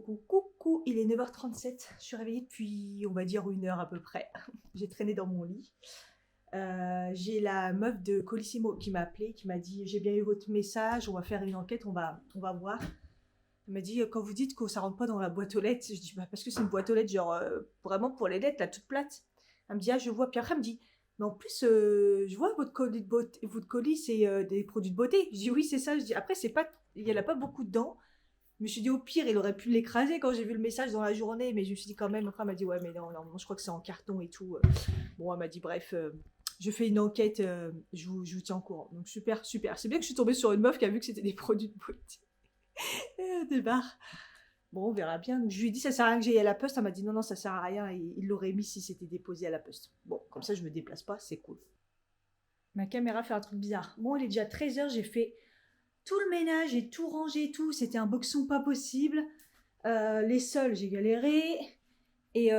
Coucou, il est 9h37. Je suis réveillée depuis, on va dire, 1 heure à peu près. J'ai traîné dans mon lit. J'ai la meuf de Colissimo qui m'a appelé, qui m'a dit j'ai bien eu votre message, on va faire une enquête, on va voir. Elle m'a dit quand vous dites que ça rentre pas dans la boîte aux lettres, je dis bah parce que c'est une boîte aux lettres genre vraiment pour les lettres là toute plate. Elle me dit ah je vois, puis après elle me dit mais en plus je vois votre colis c'est des produits de beauté. Je dis oui c'est ça, je dis après c'est pas, il y en a pas beaucoup dedans. Je me suis dit au pire il aurait pu l'écraser quand j'ai vu le message dans la journée, mais je me suis dit quand même, après elle m'a dit ouais mais non, non je crois que c'est en carton et tout. Bon elle m'a dit bref je fais une enquête, je vous tiens au courant. Donc super, super. C'est bien que je suis tombée sur une meuf qui a vu que c'était des produits de beauté. Des barres. Bon, on verra bien. Donc, je lui ai dit ça sert à rien que j'aille à la poste. Elle m'a dit non, non, ça sert à rien. Il l'aurait mis si c'était déposé à la poste. Bon, comme ça, je me déplace pas, c'est cool. Ma caméra fait un truc bizarre. Bon, il est déjà 13h, j'ai fait tout le ménage, j'ai tout rangé et tout. C'était un boxon pas possible. Les sols, j'ai galéré. Et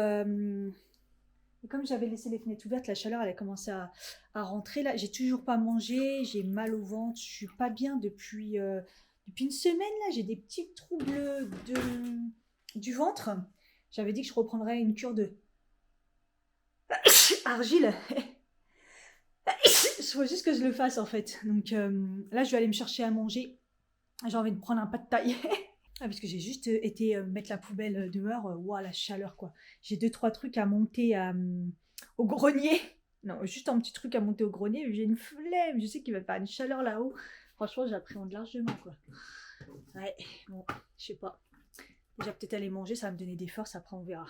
comme j'avais laissé les fenêtres ouvertes, la chaleur, elle a commencé à rentrer. Là, j'ai toujours pas mangé, j'ai mal au ventre, je suis pas bien depuis une semaine. Là, j'ai des petits troubles du ventre. J'avais dit que je reprendrais une cure de argile. Il faut juste que je le fasse en fait. Donc là, je vais aller me chercher à manger. J'ai envie de prendre un pas de taille. Ah, parce que j'ai juste été mettre la poubelle dehors. Ouah, la chaleur quoi. J'ai 2-3 trucs à monter au grenier. Non, juste un petit truc à monter au grenier. J'ai une flemme. Je sais qu'il va faire une chaleur là-haut. Franchement, j'appréhende largement quoi. Ouais, bon, je sais pas. Déjà peut-être aller manger, ça va me donner des forces. Après, on verra.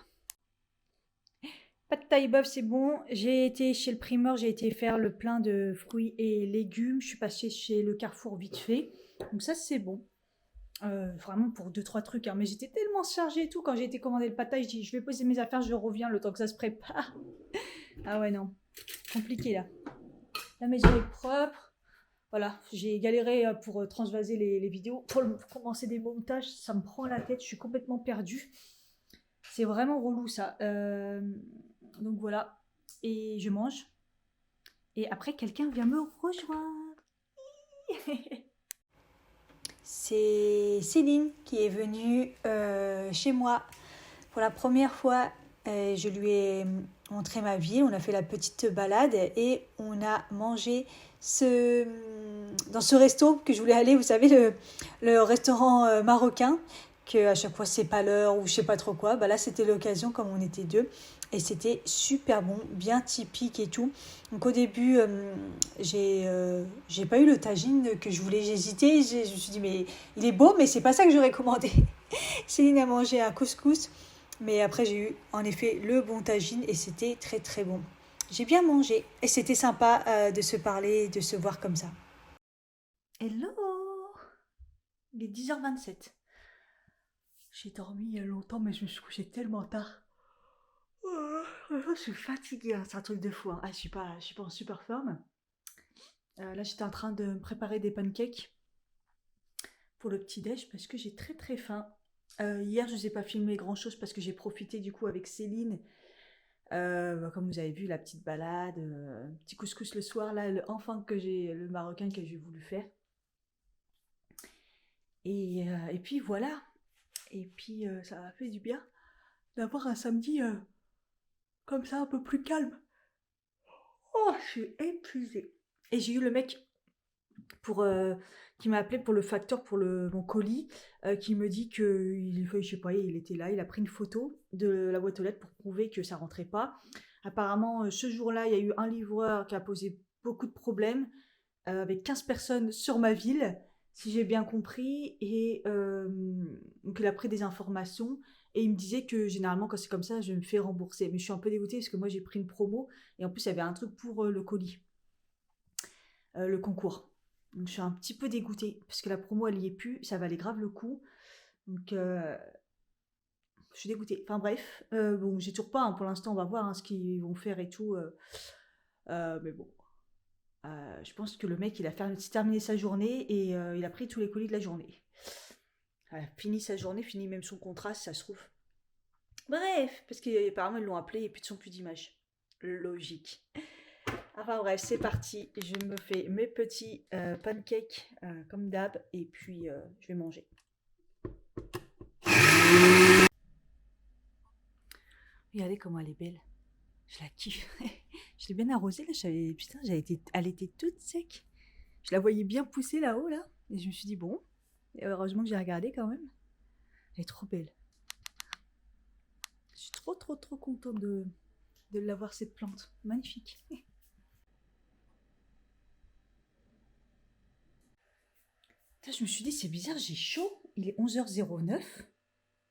Pas de taille bœuf, c'est bon. J'ai été chez le primeur, j'ai été faire le plein de fruits et légumes. Je suis passée chez le Carrefour vite fait. Donc ça, c'est bon. Vraiment pour 2-3 trucs, hein. Mais j'étais tellement chargée et tout. Quand j'ai été commander le pâtage, je dis je vais poser mes affaires, je reviens le temps que ça se prépare. Ah ouais, non. Compliqué là. La maison est propre. Voilà, j'ai galéré pour transvaser les vidéos. Pour commencer des montages, ça me prend la tête. Je suis complètement perdue. C'est vraiment relou ça. Donc voilà. Et je mange. Et après, quelqu'un vient me rejoindre. C'est Céline qui est venue chez moi pour la première fois. Je lui ai montré ma ville, on a fait la petite balade et on a mangé dans ce resto que je voulais aller, vous savez, le restaurant marocain, que à chaque fois c'est pas l'heure ou je sais pas trop quoi. Bah là c'était l'occasion comme on était deux et c'était super bon, bien typique et tout. Donc au début j'ai pas eu le tagine que je voulais, j'ai hésité, je me suis dit mais il est beau mais c'est pas ça que j'aurais commandé. Céline a mangé un couscous, mais après j'ai eu en effet le bon tagine et c'était très très bon. J'ai bien mangé et c'était sympa de se parler, de se voir comme ça. Hello, il est 10h27. J'ai dormi il y a longtemps mais je me suis couchée tellement tard. Je suis fatiguée, hein. C'est un truc de fou, hein. Ah, je suis pas en super forme. Là j'étais en train de me préparer des pancakes pour le petit-déj parce que j'ai très très faim. Hier je ne vous ai pas filmé grand chose parce que j'ai profité du coup avec Céline. Comme vous avez vu, la petite balade, petit couscous le soir, là, le marocain que j'ai voulu faire. Et puis voilà. Et puis ça m'a fait du bien d'avoir un samedi comme ça, un peu plus calme. Oh, je suis épuisée. Et j'ai eu le mec qui m'a appelé pour le facteur pour mon colis, qui me dit que je sais pas, il était là, il a pris une photo de la boîte aux lettres pour prouver que ça rentrait pas. Apparemment, ce jour-là, il y a eu un livreur qui a posé beaucoup de problèmes, avec 15 personnes sur ma ville, si j'ai bien compris, et donc il a pris des informations, et il me disait que généralement, quand c'est comme ça, je me fais rembourser. Mais je suis un peu dégoûtée parce que moi, j'ai pris une promo, et en plus, il y avait un truc pour le colis, le concours. Donc je suis un petit peu dégoûtée, parce que la promo, elle y est plus, ça valait grave le coup. Donc je suis dégoûtée. Enfin bref, bon, j'ai toujours pas, hein, pour l'instant, on va voir hein, ce qu'ils vont faire et tout. Mais bon, je pense que le mec, il a terminé sa journée et il a pris tous les colis de la journée. Il a fini sa journée, fini même son contrat, si ça se trouve. Bref, parce qu'apparemment, ils l'ont appelé et puis de son plus d'image. Logique. Enfin bref, c'est parti. Je me fais mes petits pancakes comme d'hab et puis je vais manger. Regardez comment elle est belle. Je la kiffe. Je l'ai bien arrosée là. Putain, elle était toute sec. Je la voyais bien pousser là-haut là. Et je me suis dit bon. Et heureusement que j'ai regardé quand même. Elle est trop belle. Je suis trop contente de l'avoir cette plante. Magnifique. Putain, je me suis dit c'est bizarre, j'ai chaud. Il est 11h09.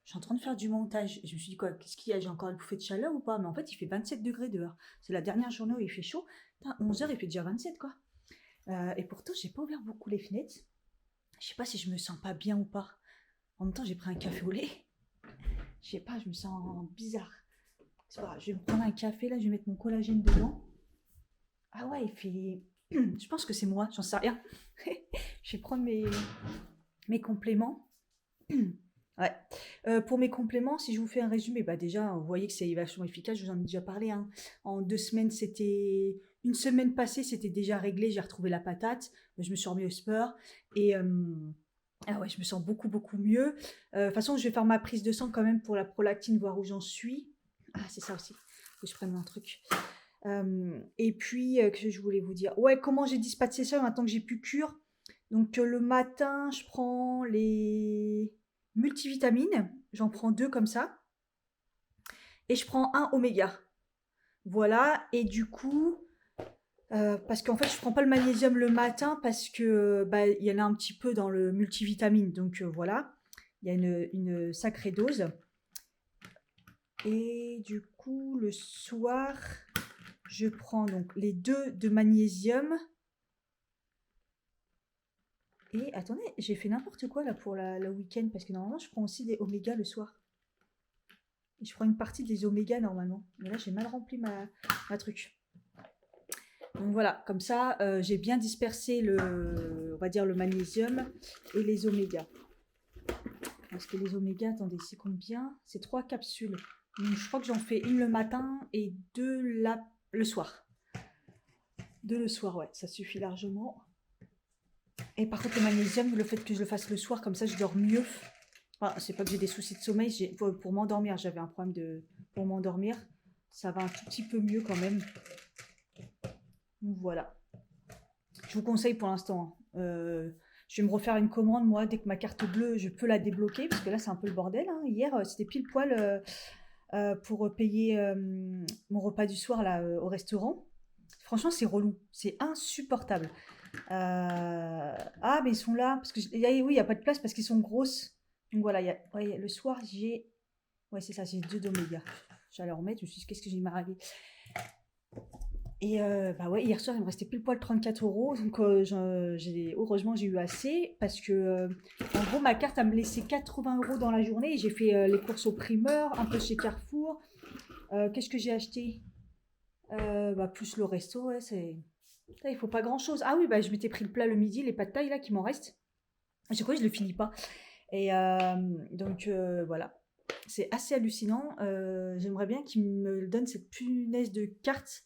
Je suis en train de faire du montage. Je me suis dit quoi, qu'est-ce qu'il y a? J'ai encore une bouffée de chaleur ou pas? Mais en fait, il fait 27 degrés dehors. C'est la dernière journée où il fait chaud. Putain, 11h, il fait déjà 27 quoi. Et pourtant, j'ai pas ouvert beaucoup les fenêtres. Je sais pas si je me sens pas bien ou pas. En même temps, j'ai pris un café au lait. Je sais pas, je me sens bizarre. C'est pas grave, je vais me prendre un café là, je vais mettre mon collagène dedans. Ah ouais, il fait. Je pense que c'est moi, j'en sais rien. Je vais prendre mes compléments. Ouais. Pour mes compléments, si je vous fais un résumé, bah déjà, vous voyez que c'est vachement efficace, je vous en ai déjà parlé. Hein. En 2 semaines, c'était. Une semaine passée, c'était déjà réglé, j'ai retrouvé la patate, je me suis remis au sport. Et. Ah ouais, je me sens beaucoup mieux. De toute façon, je vais faire ma prise de sang quand même pour la prolactine, voir où j'en suis. Ah, c'est ça aussi. Faut que je prenne un truc. Et puis, que je voulais vous dire. Ouais, comment j'ai dispatché ça maintenant que j'ai plus cure. Donc, le matin, je prends les multivitamines. J'en prends 2 comme ça. Et je prends un oméga. Voilà. Et du coup, parce qu'en fait, je prends pas le magnésium le matin parce que bah, il y en a un petit peu dans le multivitamine. Donc, voilà. Il y a une sacrée dose. Et du coup, le soir, je prends donc les 2 de magnésium. Et attendez, j'ai fait n'importe quoi là pour le week-end parce que normalement, je prends aussi des oméga le soir. Et je prends une partie des oméga normalement. Mais là, j'ai mal rempli ma truc. Donc voilà, comme ça, j'ai bien dispersé on va dire le magnésium et les oméga. Parce que les oméga, attendez, c'est combien? C'est 3 capsules. Donc je crois que j'en fais une le matin et 2 le soir. 2 le soir, ouais, ça suffit largement. Et par contre, le magnésium, le fait que je le fasse le soir, comme ça, je dors mieux. Enfin, c'est pas que j'ai des soucis de sommeil, pour m'endormir, j'avais un problème pour m'endormir. Ça va un tout petit peu mieux quand même. Donc voilà. Je vous conseille pour l'instant. Je vais me refaire une commande, moi, dès que ma carte bleue, je peux la débloquer, parce que là, c'est un peu le bordel. Hein. Hier, c'était pile poil pour payer mon repas du soir là, au restaurant. Franchement, c'est relou. C'est insupportable. Ah, mais ils sont là. Parce que, oui, il n'y a pas de place parce qu'ils sont grosses. Donc voilà, ouais, le soir, j'ai. Ouais, c'est ça, j'ai 2 d'oméga. J'allais en remettre, je me suis dit, qu'est-ce que j'ai m'arrivé. Et bah ouais, hier soir, il me restait pile poil 34 €. Donc heureusement, j'ai eu assez. Parce que, en gros, ma carte, a me laissé 80 € dans la journée. Et j'ai fait les courses au primeur, un peu chez Carrefour. Qu'est-ce que j'ai acheté bah, plus le resto, ouais, c'est. Il faut pas grand chose. Ah oui, bah, je m'étais pris le plat le midi, les pâtes de taille là qui m'en restent. À chaque fois, je le finis pas. Et donc voilà. C'est assez hallucinant. J'aimerais bien qu'ils me donnent cette punaise de carte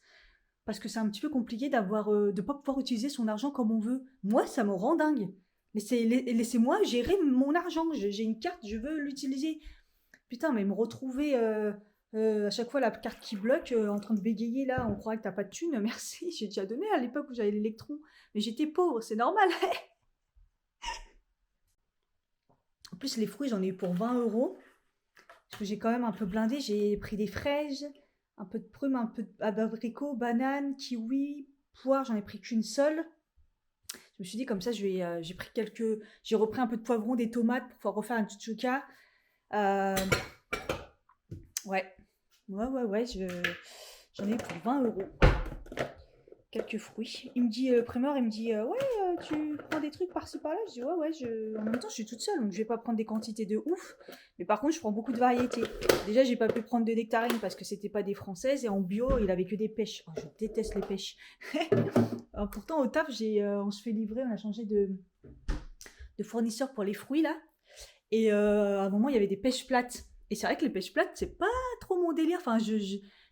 parce que c'est un petit peu compliqué de pas pouvoir utiliser son argent comme on veut. Moi, ça me rend dingue. Laissez-moi gérer mon argent. J'ai une carte, je veux l'utiliser. Putain, mais me retrouver à chaque fois la carte qui bloque, en train de bégayer là, on croirait que t'as pas de thune. Merci, j'ai déjà donné à l'époque où j'avais l'électron. Mais j'étais pauvre, c'est normal. En plus, les fruits, j'en ai eu pour 20 €. Parce que j'ai quand même un peu blindé. J'ai pris des fraises, un peu de prunes, un peu d'abricots, bananes, kiwi, poire. J'en ai pris qu'une seule. Je me suis dit comme ça, j'ai repris un peu de poivron, des tomates pour pouvoir refaire un tchouka. Ouais. Ouais. J'en ai eu pour 20 €. Quelques fruits. Il me dit, primeur, il me dit, ouais, tu prends des trucs par-ci par-là. Je dis, ouais, en même temps, je suis toute seule, donc je vais pas prendre des quantités de ouf. Mais par contre, je prends beaucoup de variétés. Déjà, j'ai pas pu prendre de nectarines parce que c'était pas des françaises. Et en bio, il avait que des pêches. Oh, je déteste les pêches. Alors, pourtant, au taf, on se fait livrer, on a changé de fournisseur pour les fruits, là. Et à un moment, il y avait des pêches plates. Et c'est vrai que les pêches plates, c'est pas trop mon délire. Enfin,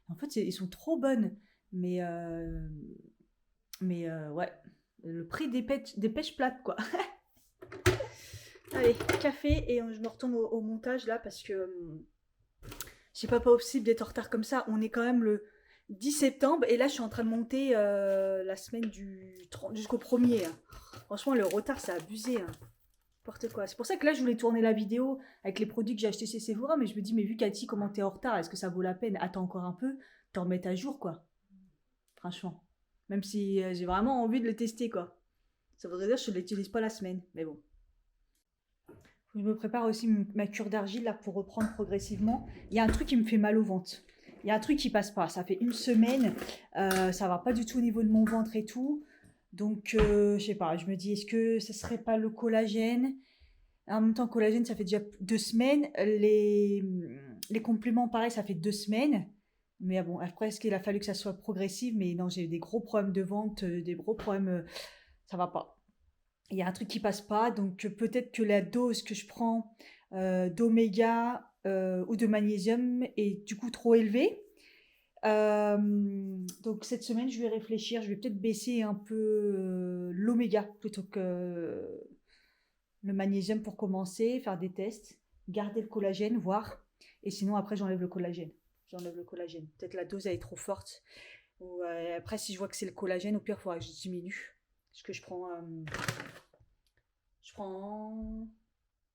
en fait, ils sont trop bonnes. Mais ouais, le prix des pêches plates, quoi. Allez, café, et je me retourne au montage, là, parce que C'est pas possible d'être en retard comme ça. On est quand même le 10 septembre et là, je suis en train de monter la semaine du 30 jusqu'au 1er, hein. Franchement, le retard, c'est abusé, hein. N'importe quoi. C'est pour ça que là, je voulais tourner la vidéo avec les produits que j'ai achetés chez Sephora, mais je me dis, mais vu Cathy, comment t'es en retard, est-ce que ça vaut la peine? Attends encore un peu, t'en remettre à jour, quoi. Franchement. Même si j'ai vraiment envie de le tester, quoi. Ça voudrait dire que je ne l'utilise pas la semaine, mais bon. Je me prépare aussi ma cure d'argile là pour reprendre progressivement. Il y a un truc qui me fait mal au ventre. Il y a un truc qui passe pas. Ça fait une semaine, ça va pas du tout au niveau de mon ventre et tout. Donc, je sais pas, je me dis, est-ce que ce serait pas le collagène? En même temps, collagène, ça fait déjà 2 semaines. Les compléments, pareil, ça fait 2 semaines. Mais bon, après, est-ce qu'il a fallu que ça soit progressif? Mais non, j'ai des gros problèmes de ventre, des gros problèmes, ça va pas. Il y a un truc qui passe pas, donc peut-être que la dose que je prends d'oméga ou de magnésium est du coup trop élevée. Donc cette semaine, je vais réfléchir, je vais peut-être baisser un peu l'oméga plutôt que le magnésium pour commencer, faire des tests, garder le collagène, voir. Et sinon, après, j'enlève le collagène. J'enlève le collagène. Peut-être la dose elle est trop forte. Ou, après, si je vois que c'est le collagène, au pire, il faudra que je diminue. Parce que je prends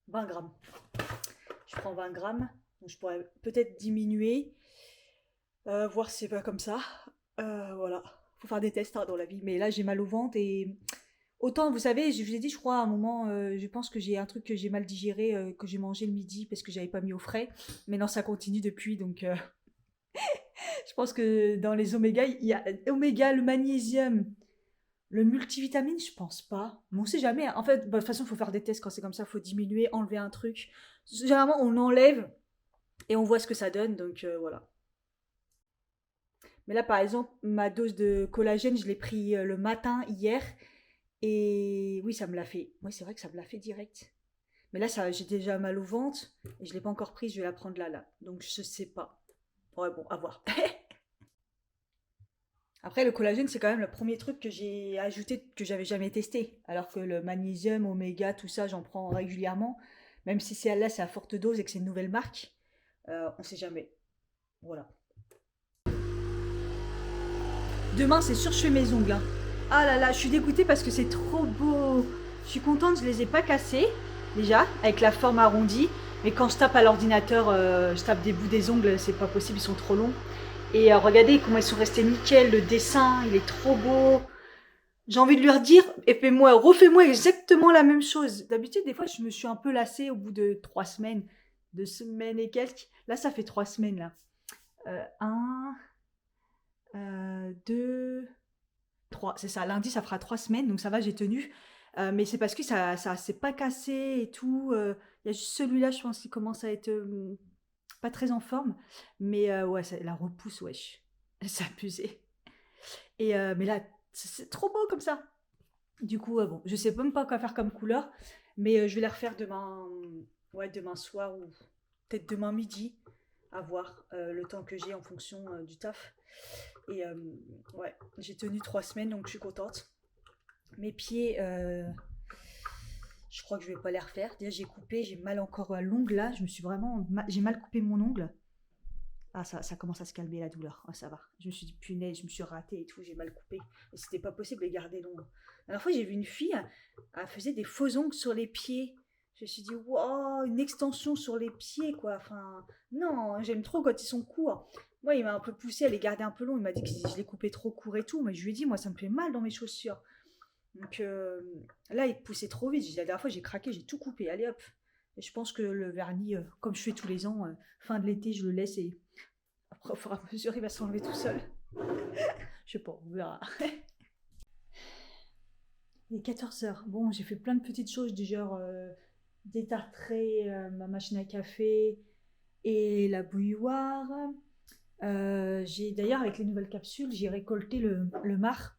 20 grammes. Je prends 20 grammes. Donc je pourrais peut-être diminuer. Voir si c'est pas comme ça. Voilà. Faut faire des tests hein, dans la vie. Mais là, j'ai mal au ventre et autant, vous savez, je vous ai dit, je crois, à un moment, je pense que j'ai un truc que j'ai mal digéré, que j'ai mangé le midi parce que j'avais pas mis au frais. Mais non, ça continue depuis, donc je pense que dans les oméga, il y a oméga, le magnésium, le multivitamine, je pense pas. Mais on sait jamais, hein. En fait, bah, de toute façon, il faut faire des tests quand c'est comme ça, il faut diminuer, enlever un truc. Généralement, on enlève et on voit ce que ça donne, donc voilà. Mais là, par exemple, ma dose de collagène, je l'ai pris le matin hier. Et oui, ça me l'a fait. Oui, c'est vrai que ça me l'a fait direct. Mais là, ça, j'ai déjà mal au ventre et je l'ai pas encore prise. Je vais la prendre là. Donc, je sais pas. Ouais, bon, à voir. Après, le collagène, c'est quand même le premier truc que j'ai ajouté que j'avais jamais testé. Alors que le magnésium, oméga, tout ça, j'en prends régulièrement. Même si celle-là, c'est à forte dose et que c'est une nouvelle marque, on sait jamais. Voilà. Demain, c'est sûr, je fais mes ongles, hein. Ah là là, je suis dégoûtée parce que c'est trop beau. Je suis contente, je les ai pas cassés, déjà, avec la forme arrondie. Mais quand je tape à l'ordinateur, je tape des bouts des ongles, c'est pas possible, ils sont trop longs. Et regardez comment ils sont restés nickel, le dessin, il est trop beau. J'ai envie de leur dire, et fais-moi, refais-moi exactement la même chose. D'habitude, des fois, je me suis un peu lassée au bout de 3 semaines, 2 semaines et quelques. Là, ça fait 3 semaines, là. 1, 2, 3, c'est ça. Lundi, ça fera 3 semaines, donc ça va, j'ai tenu. Mais c'est parce que ça s'est pas cassé et tout. Il y a juste celui-là, je pense, qui commence à être pas très en forme. Mais ouais, la repousse, wesh. C'est abusé. Et mais là, c'est trop beau comme ça. Du coup, bon, je sais même pas quoi faire comme couleur, mais je vais les refaire demain, ouais, demain soir ou peut-être demain midi, à voir le temps que j'ai en fonction du taf. Et ouais, j'ai tenu 3 semaines, donc je suis contente. Mes pieds, je crois que je vais pas les refaire. Déjà, j'ai coupé, j'ai mal encore à l'ongle là. Je me suis vraiment, j'ai mal coupé mon ongle. Ah, ça commence à se calmer la douleur. Ah, ça va. Je me suis dit, punaise, je me suis ratée et tout, j'ai mal coupé. Et c'était pas possible de les garder longs. La dernière fois, j'ai vu une fille, elle faisait des faux ongles sur les pieds. Je me suis dit, wow, une extension sur les pieds, quoi. Enfin, non, j'aime trop quand ils sont courts. Moi, il m'a un peu poussé à les garder un peu longs. Il m'a dit que je les coupais trop courts et tout. Mais je lui ai dit, moi, ça me fait mal dans mes chaussures. Donc là, il poussait trop vite. La dernière fois, j'ai craqué, j'ai tout coupé. Allez hop. Et je pense que le vernis, comme je fais tous les ans, fin de l'été, je le laisse et après, au fur et à mesure, il va s'enlever tout seul. Je sais pas, on verra. Il est 14h. Bon, j'ai fait plein de petites choses du genre détartrer ma machine à café et la bouilloire. J'ai d'ailleurs, avec les nouvelles capsules, j'ai récolté le marc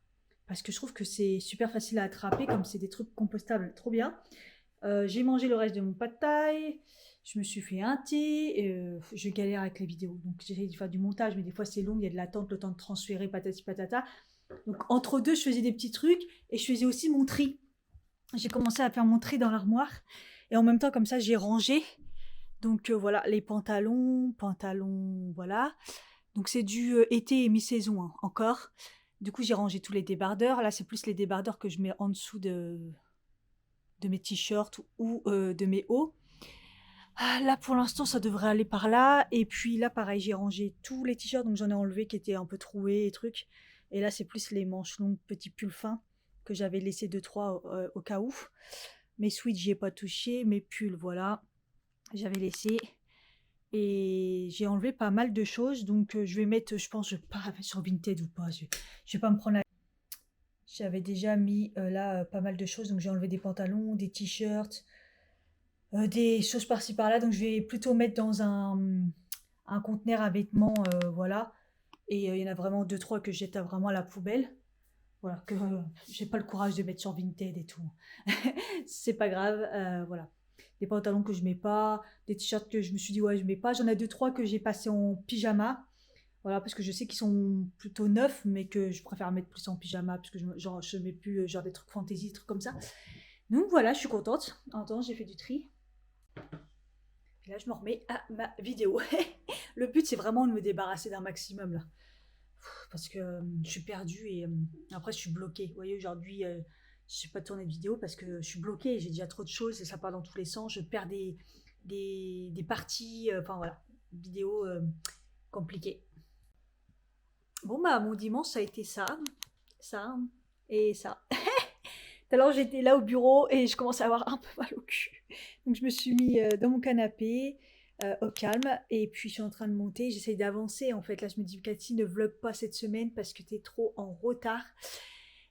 parce que je trouve que c'est super facile à attraper, comme c'est des trucs compostables, trop bien. J'ai mangé le reste de mon pad thai. Je me suis fait un thé. Je galère avec les vidéos. Donc j'essaie de faire du montage, mais des fois c'est long. Il y a de l'attente, le temps de transférer, patati patata. Donc entre deux, je faisais des petits trucs et je faisais aussi mon tri. J'ai commencé à faire mon tri dans l'armoire. Et en même temps, comme ça, j'ai rangé. Donc voilà, les pantalons, voilà. Donc c'est du été et mi-saison hein, encore. Du coup, j'ai rangé tous les débardeurs. Là, c'est plus les débardeurs que je mets en dessous de mes t-shirts ou de mes hauts. Ah, là, pour l'instant, ça devrait aller par là. Et puis là, pareil, j'ai rangé tous les t-shirts, donc j'en ai enlevé qui étaient un peu troués et trucs. Et là, c'est plus les manches longues, petits pulls fins que j'avais laissé deux trois au cas où. Mes sweats, j'y ai pas touché. Mes pulls, voilà, j'avais laissé. Et j'ai enlevé pas mal de choses, donc je vais mettre, je pense, je vais pas sur Vinted ou pas. Je vais pas me prendre la. J'avais déjà mis là pas mal de choses, donc j'ai enlevé des pantalons, des t-shirts, des choses par-ci par-là, donc je vais plutôt mettre dans un conteneur à vêtements, voilà. Et il y en a vraiment deux, trois que je jette vraiment à la poubelle. Voilà, que j'ai pas le courage de mettre sur Vinted et tout. C'est pas grave, voilà. Des pantalons que je mets pas, des t-shirts que je me suis dit ouais je mets pas. J'en ai deux, trois que j'ai passé en pyjama. Voilà, parce que je sais qu'ils sont plutôt neufs, mais que je préfère mettre plus en pyjama, parce que genre, je mets plus genre des trucs fantasy, des trucs comme ça. Donc voilà, je suis contente. En temps, j'ai fait du tri. Et là, je me remets à ma vidéo. Le but, c'est vraiment de me débarrasser d'un maximum, là. Parce que je suis perdue et après, je suis bloquée. Vous voyez, aujourd'hui, je n'ai pas tourné de vidéo parce que je suis bloquée. J'ai déjà trop de choses et ça part dans tous les sens. Je perds des parties. Enfin, voilà. Vidéo compliquée. Bon, bah, mon dimanche, ça a été ça et ça. Tout à l'heure, j'étais là au bureau et je commençais à avoir un peu mal au cul. Donc, je me suis mis dans mon canapé, au calme, et puis je suis en train de monter. J'essaye d'avancer en fait. Là, je me dis, Cathy, ne vlog pas cette semaine parce que t'es trop en retard.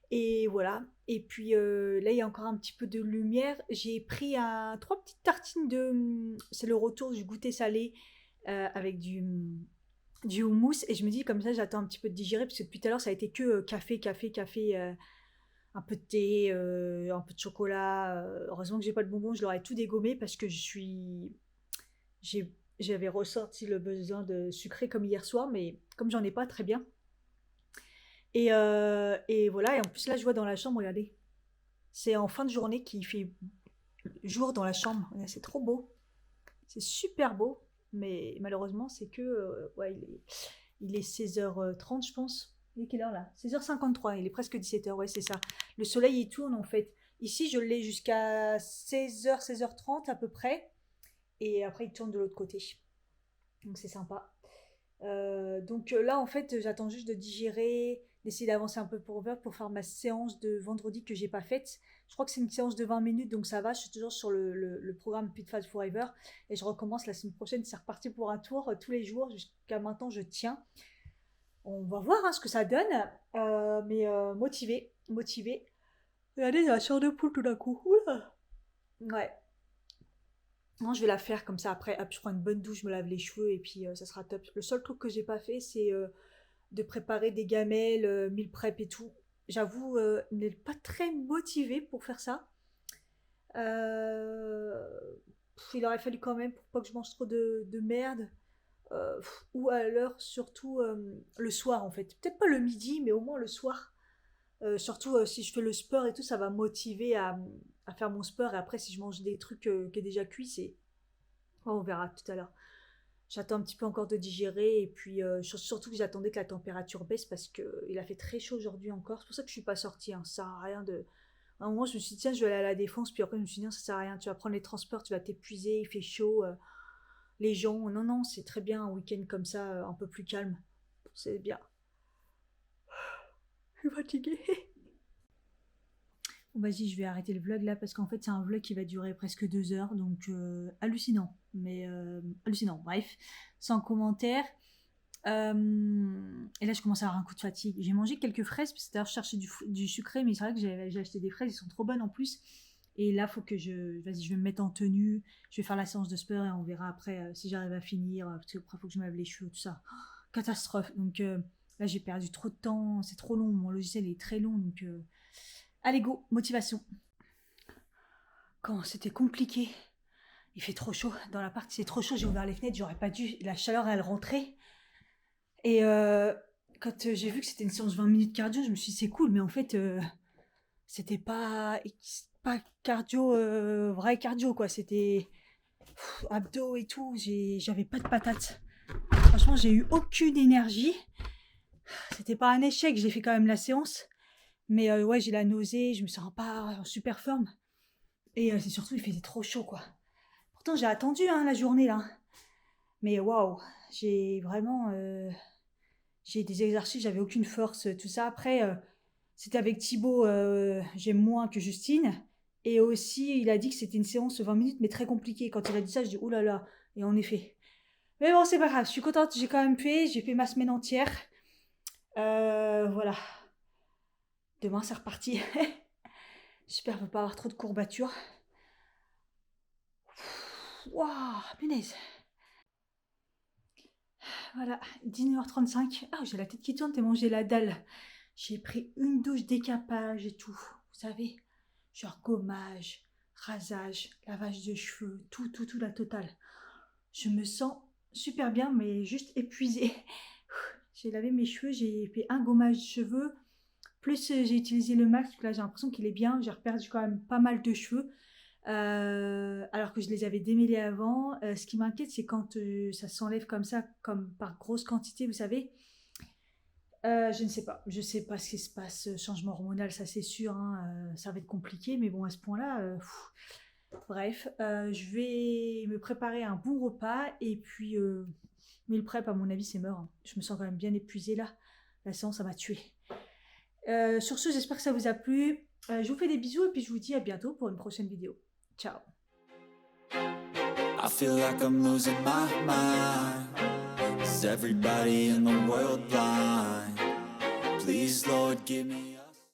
Et voilà. Et puis là, il y a encore un petit peu de lumière. J'ai pris trois petites tartines de. C'est le retour du goûter salé avec du houmous. Et je me dis, comme ça, j'attends un petit peu de digérer parce que depuis tout à l'heure, ça a été que café. Un peu de thé, un peu de chocolat. Heureusement que j'ai pas de bonbons, je l'aurais tout dégommé parce que j'avais ressorti le besoin de sucrer comme hier soir, mais comme j'en ai pas, très bien. Et voilà, et en plus là, je vois dans la chambre, regardez, c'est en fin de journée qu'il fait jour dans la chambre. Ouais, c'est trop beau, c'est super beau, mais malheureusement, c'est que, ouais, il est 16h30, je pense. Il est quelle heure là? 16h53, il est presque 17h, ouais, c'est ça. Le soleil, il tourne en fait. Ici, je l'ai jusqu'à 16h, 16h30 à peu près. Et après, il tourne de l'autre côté. Donc, c'est sympa. Donc là, en fait, j'attends juste de digérer, d'essayer d'avancer un peu pour faire ma séance de vendredi que j'ai pas faite. Je crois que c'est une séance de 20 minutes, donc ça va. Je suis toujours sur le programme Pitfall Forever. Et je recommence la semaine prochaine. C'est reparti pour un tour tous les jours. Jusqu'à maintenant, je tiens. On va voir hein, ce que ça donne. Mais motivé. Regardez, il y a la chair de poule tout d'un coup. Oula. Ouais. Non, je vais la faire comme ça. Après, hop, je prends une bonne douche, je me lave les cheveux et puis ça sera top. Le seul truc que j'ai pas fait, c'est de préparer des gamelles, meal prep et tout. J'avoue, n'est pas très motivée pour faire ça. Il aurait fallu quand même pour pas que je mange trop de merde. Ou alors surtout le soir en fait. Peut-être pas le midi, mais au moins le soir. Surtout si je fais le sport et tout, ça va me motiver à faire mon sport. Et après, si je mange des trucs qui est déjà cuit, c'est. Oh, on verra tout à l'heure. J'attends un petit peu encore de digérer et puis surtout que j'attendais que la température baisse parce que il a fait très chaud aujourd'hui encore. C'est pour ça que je suis pas sortie. Hein. Ça sert à rien de. À un moment, je me suis dit tiens, je vais aller à la défense. Puis après, je me suis dit non, ça sert à rien. Tu vas prendre les transports, tu vas t'épuiser, il fait chaud. Les gens, non, non, c'est très bien un week-end comme ça, un peu plus calme. C'est bien. Je suis fatiguée. Bon, vas-y, je vais arrêter le vlog là parce qu'en fait, c'est un vlog qui va durer presque 2 heures. Donc, hallucinant. Mais hallucinant. Bref, sans commentaire. Et là, je commence à avoir un coup de fatigue. J'ai mangé quelques fraises, parce que d'ailleurs, je cherchais du sucré, mais c'est vrai que j'ai acheté des fraises, elles sont trop bonnes en plus. Et là, faut que vas-y, je vais me mettre en tenue, je vais faire la séance de sport et on verra après si j'arrive à finir. Parce que après, faut que je me lave les cheveux, tout ça. Oh, catastrophe. Donc là, j'ai perdu trop de temps, c'est trop long. Mon logiciel est très long, donc allez, go, motivation. Quand c'était compliqué, il fait trop chaud dans l'appart, c'est trop chaud, j'ai ouvert les fenêtres, j'aurais pas dû. La chaleur, elle rentrait. Et quand j'ai vu que c'était une séance 20 minutes cardio, je me suis dit c'est cool, mais en fait, c'était pas cardio, vrai cardio quoi. C'était Abdos et tout, j'avais pas de patates. Franchement, j'ai eu aucune énergie. C'était pas un échec, j'ai fait quand même la séance. Mais ouais, j'ai la nausée, je me sens pas en super forme. Et c'est surtout, il faisait trop chaud, quoi. Pourtant, j'ai attendu hein, la journée, là. Mais waouh, j'ai vraiment... j'ai des exercices, j'avais aucune force, tout ça. Après, c'était avec Thibaut, j'aime moins que Justine. Et aussi, il a dit que c'était une séance 20 minutes, mais très compliquée. Quand il a dit ça, je dis, oh là là. Et en effet. Mais bon, c'est pas grave, je suis contente, j'ai quand même fait, j'ai fait ma semaine entière. Voilà. Demain, c'est reparti. J'espère ne pas avoir trop de courbatures. Waouh, punaise. Voilà, 19h35. Ah, j'ai la tête qui tourne, t'es mangé la dalle. J'ai pris une douche décapage et tout. Vous savez, genre gommage, rasage, lavage de cheveux, tout, la totale. Je me sens super bien, mais juste épuisée. J'ai lavé mes cheveux, j'ai fait un gommage de cheveux, plus j'ai utilisé le max, là j'ai l'impression qu'il est bien, j'ai perdu quand même pas mal de cheveux, alors que je les avais démêlés avant. Ce qui m'inquiète, c'est quand ça s'enlève comme ça, comme par grosse quantité, vous savez. Je ne sais pas, je sais pas ce qui se passe, changement hormonal, ça c'est sûr, hein, ça va être compliqué, mais bon, à ce point-là, bref, je vais me préparer un bon repas, et puis, meal prep, à mon avis, c'est mort, hein. Je me sens quand même bien épuisée là, la séance, ça m'a tuée. Sur ce, j'espère que ça vous a plu. Je vous fais des bisous et puis je vous dis à bientôt pour une prochaine vidéo. Ciao. I feel like I'm losing my mind. Is everybody in the world blind? Please, Lord, give me